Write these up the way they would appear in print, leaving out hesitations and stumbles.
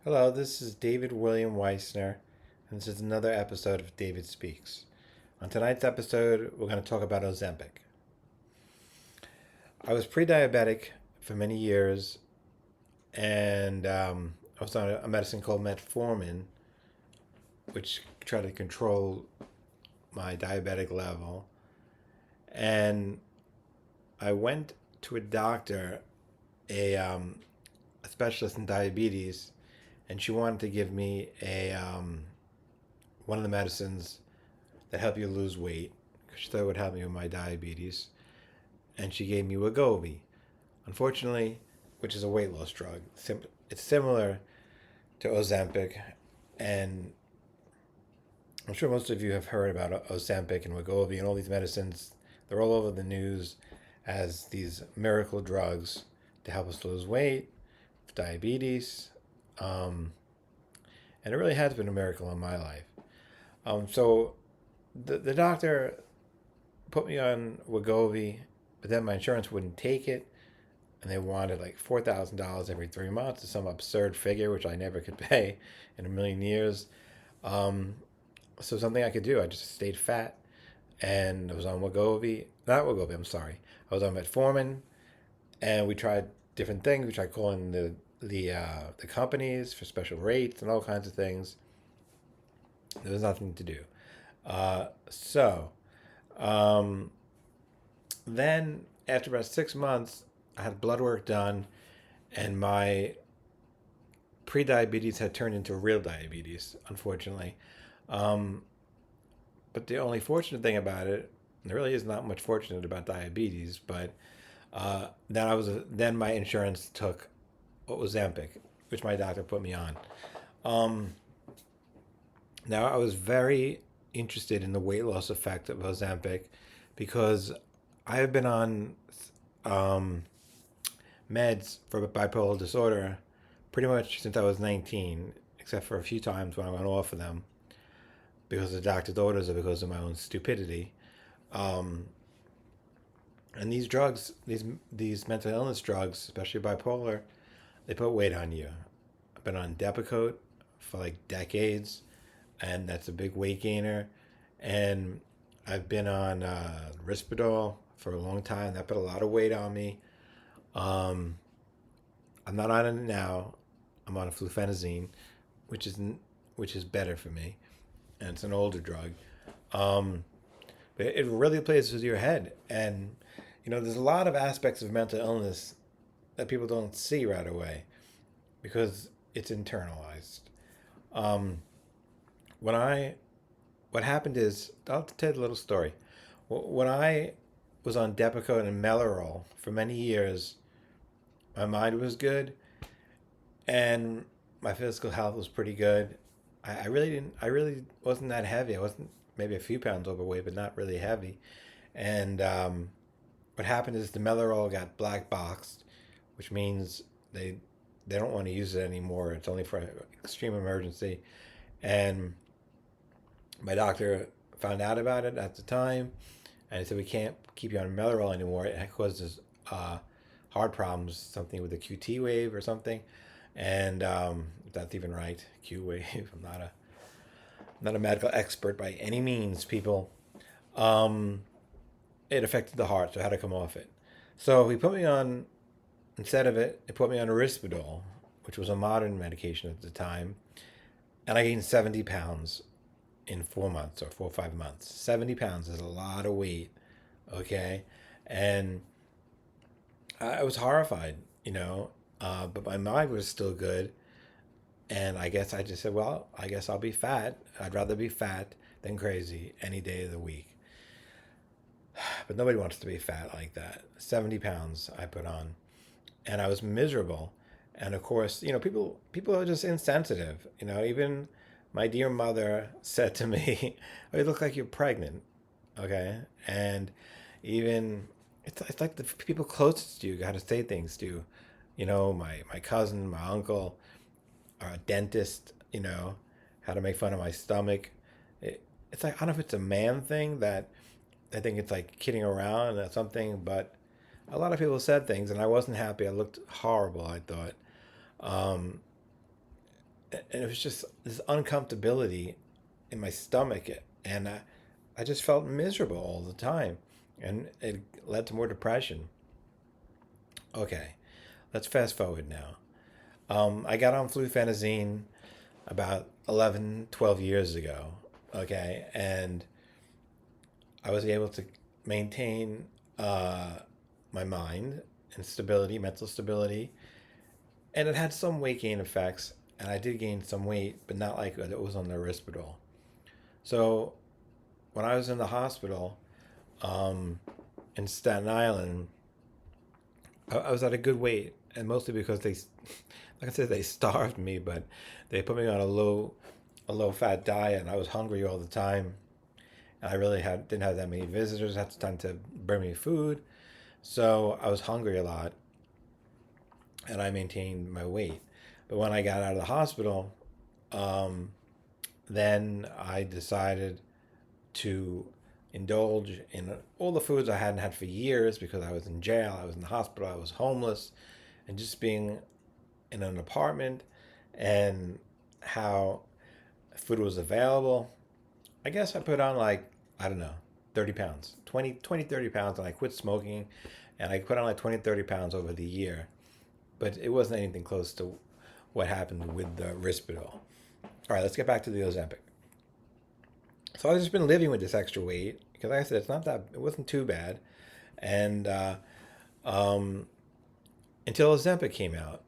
Hello, this is David William Weissner, and this is another episode of David Speaks. On tonight's episode, we're going to talk about Ozempic. I was pre diabetic for many years, and I was on a medicine called metformin, which tried to control my diabetic level. And I went to a doctor, a specialist in diabetes, and she wanted to give me one of the medicines that help you lose weight because she thought it would help me with my diabetes. And she gave me Wegovy. Unfortunately, which is a weight loss drug. It's similar to Ozempic, and I'm sure most of you have heard about Ozempic and Wegovy and all these medicines. They're all over the news as these miracle drugs to help us lose weight, diabetes, um, and it really has been a miracle in my life. So the doctor put me on Wegovy, but then my insurance wouldn't take it, and they wanted like $4,000 every 3 months, some absurd figure which I never could pay in a million years. Um, so something I could do, I just stayed fat, and I was on Wegovy, not Wegovy, I'm sorry, I was on metformin, and we tried different things. We tried calling the companies for special rates and all kinds of things. There was nothing to do. So um, then after about 6 months, I had blood work done, and my pre-diabetes had turned into real diabetes, unfortunately. Um, but the only fortunate thing about it, there really is not much fortunate about diabetes, but then my insurance took what was Ozempic, which my doctor put me on. Um, Now I was very interested in the weight loss effect of Ozempic because I have been on um, meds for bipolar disorder pretty much since I was 19, except for a few times when I went off of them because of the doctor's orders or because of my own stupidity. Um, and these drugs, these mental illness drugs, especially bipolar, they put weight on you. I've been on Depakote for like decades, and that's a big weight gainer. And I've been on Risperdal for a long time. That put a lot of weight on me. Um, I'm not on it now. I'm on a flufenazine, which is which is better for me, and it's an older drug. Um, but it really plays with your head, and there's a lot of aspects of mental illness that people don't see right away because it's internalized. Um, when I what happened is, I'll tell you a little story. When I was on Depakote and Mellarol for many years, my mind was good and my physical health was pretty good. I really didn't. I really wasn't that heavy. I wasn't, maybe a few pounds overweight, but not really heavy. And what happened is the Mellarol got black boxed, which means they don't want to use it anymore. It's only for extreme emergency. And my doctor found out about it at the time, and he said we can't keep you on Mellarol anymore. It causes heart problems, something with the QT wave or something, and if that's even right, Q wave. I'm not a medical expert by any means, people. Um, it affected the heart, so I had to come off it. So he put me on, instead of it, it put me on Risperdal, which was a modern medication at the time, and I gained 70 pounds in 4 months or 4 or 5 months. 70 pounds is a lot of weight, okay? And I was horrified, but my mind was still good. And I guess I just said, well, I guess I'll be fat. I'd rather be fat than crazy any day of the week. But nobody wants to be fat like that. 70 pounds I put on, and I was miserable. And of course, people are just insensitive. Even my dear mother said to me, "Oh, you look like you're pregnant." Okay, and even it's like the people closest to you got to say things to you. My cousin, my uncle, our dentist. How to make fun of my stomach. It's like, I don't know if it's a man thing that I think it's like kidding around or something, but a lot of people said things, and I wasn't happy. I looked horrible, I thought. Um, and it was just this uncomfortability in my stomach, and I just felt miserable all the time, and it led to more depression. Okay, let's fast forward now. I got on flufenazine about 11, 12 years ago. Okay, and I was able to maintain my mind and stability, mental stability, and it had some weight gain effects. And I did gain some weight, but not like it was on the Risperdal. So when I was in the hospital um, in Staten Island, I was at a good weight, and mostly because they, like I said, they starved me, but they put me on a low fat diet, and I was hungry all the time. And I really didn't have that many visitors at the time to bring me food, so I was hungry a lot, and I maintained my weight. But when I got out of the hospital, um, then I decided to indulge in all the foods I hadn't had for years because I was in jail, I was in the hospital, I was homeless, and just being in an apartment and how food was available. I guess I put on like, I don't know, 30 pounds, 30 pounds, and I quit smoking, and I put on like 20, 30 pounds over the year. But it wasn't anything close to what happened with the Risperdal. All right, let's get back to the Ozempic. So I've just been living with this extra weight because, like I said, it wasn't too bad, and um, until Ozempic came out,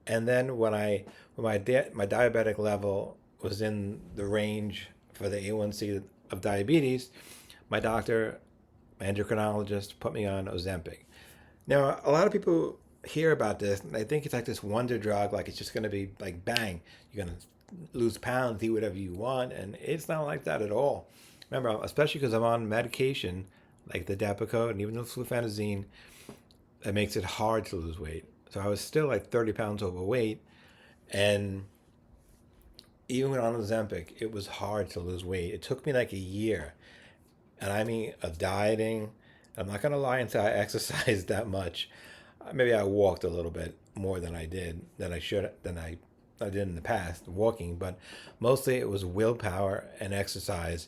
and then when my diabetic level was in the range for the A1C of diabetes, my doctor, my endocrinologist, put me on Ozempic. Now, a lot of people hear about this and they think it's like this wonder drug, like it's just going to be like bang, you're going to lose pounds, eat whatever you want, and it's not like that at all. Remember, especially because I'm on medication like the Depakote and even the flufenazine, that makes it hard to lose weight. So I was still like 30 pounds overweight, and even when on Ozempic, it was hard to lose weight. It took me like a year, and I mean, of dieting. I'm not gonna lie and say I exercised that much. Maybe I walked a little bit more than I should, I did in the past, walking, but mostly it was willpower and exercise.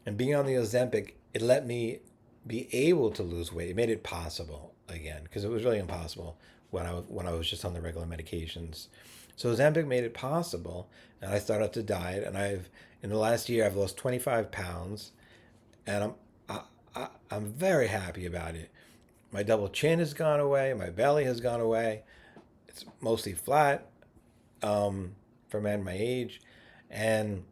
And being on the Ozempic, it let me be able to lose weight. It made it possible again, because it was really impossible when I was just on the regular medications. So Ozempic made it possible, and I started to diet. And in the last year I've lost 25 pounds, and I'm very happy about it. My double chin has gone away. My belly has gone away. It's mostly flat for a man my age, and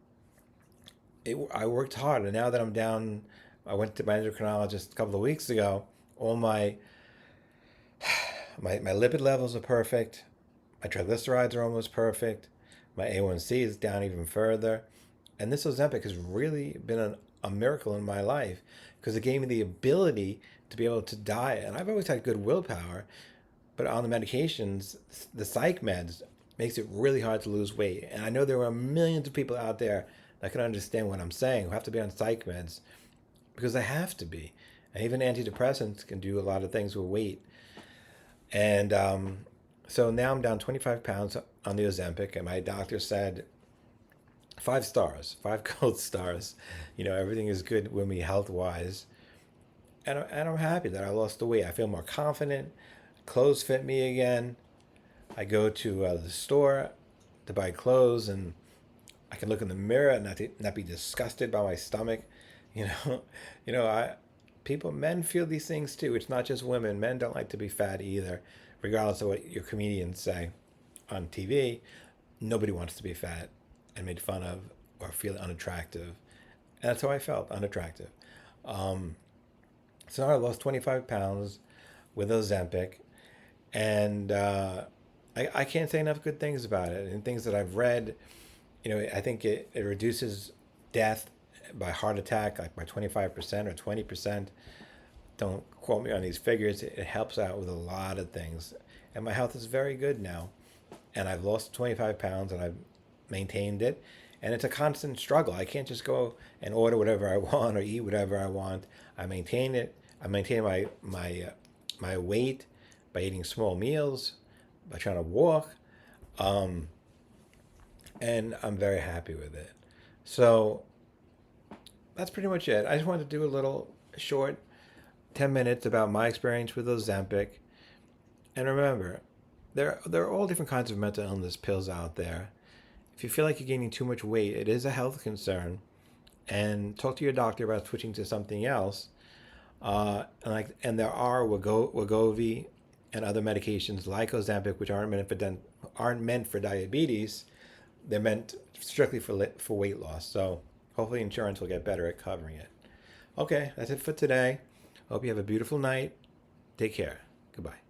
I worked hard. And now that I'm down, I went to my endocrinologist a couple of weeks ago. All my lipid levels are perfect. My triglycerides are almost perfect. My A1C is down even further. And this Ozempic has really been a miracle in my life because it gave me the ability to be able to diet. And I've always had good willpower, but on the medications, the psych meds makes it really hard to lose weight. And I know there are millions of people out there that can understand what I'm saying who have to be on psych meds because they have to be. And even antidepressants can do a lot of things with weight. And so now I'm down 25 pounds on the Ozempic, and my doctor said 5 stars, 5 gold stars. Everything is good with me health wise. And I'm happy that I lost the weight. I feel more confident. Clothes fit me again. I go to the store to buy clothes, and I can look in the mirror and not be disgusted by my stomach. You know, men feel these things too. It's not just women. Men don't like to be fat either, regardless of what your comedians say on TV. Nobody wants to be fat and made fun of or feel unattractive. And that's how I felt, unattractive. So now I lost 25 pounds with Ozempic, and I can't say enough good things about it. And things that I've read, I think it reduces death by heart attack like by 25% or 20%. Don't quote me on these figures. It helps out with a lot of things. And my health is very good now. And I've lost 25 pounds and I've maintained it. And it's a constant struggle. I can't just go and order whatever I want or eat whatever I want. I maintain it. I maintain my weight by eating small meals, by trying to walk. and I'm very happy with it. So that's pretty much it. I just wanted to do a little short 10 minutes about my experience with Ozempic. And remember, there are all different kinds of mental illness pills out there. If you feel like you're gaining too much weight, it is a health concern, and talk to your doctor about switching to something else. And there are Wegovy and other medications like Ozempic, which aren't meant for diabetes. They're meant strictly for weight loss. So hopefully insurance will get better at covering it. Okay, that's it for today. Hope you have a beautiful night. Take care. Goodbye.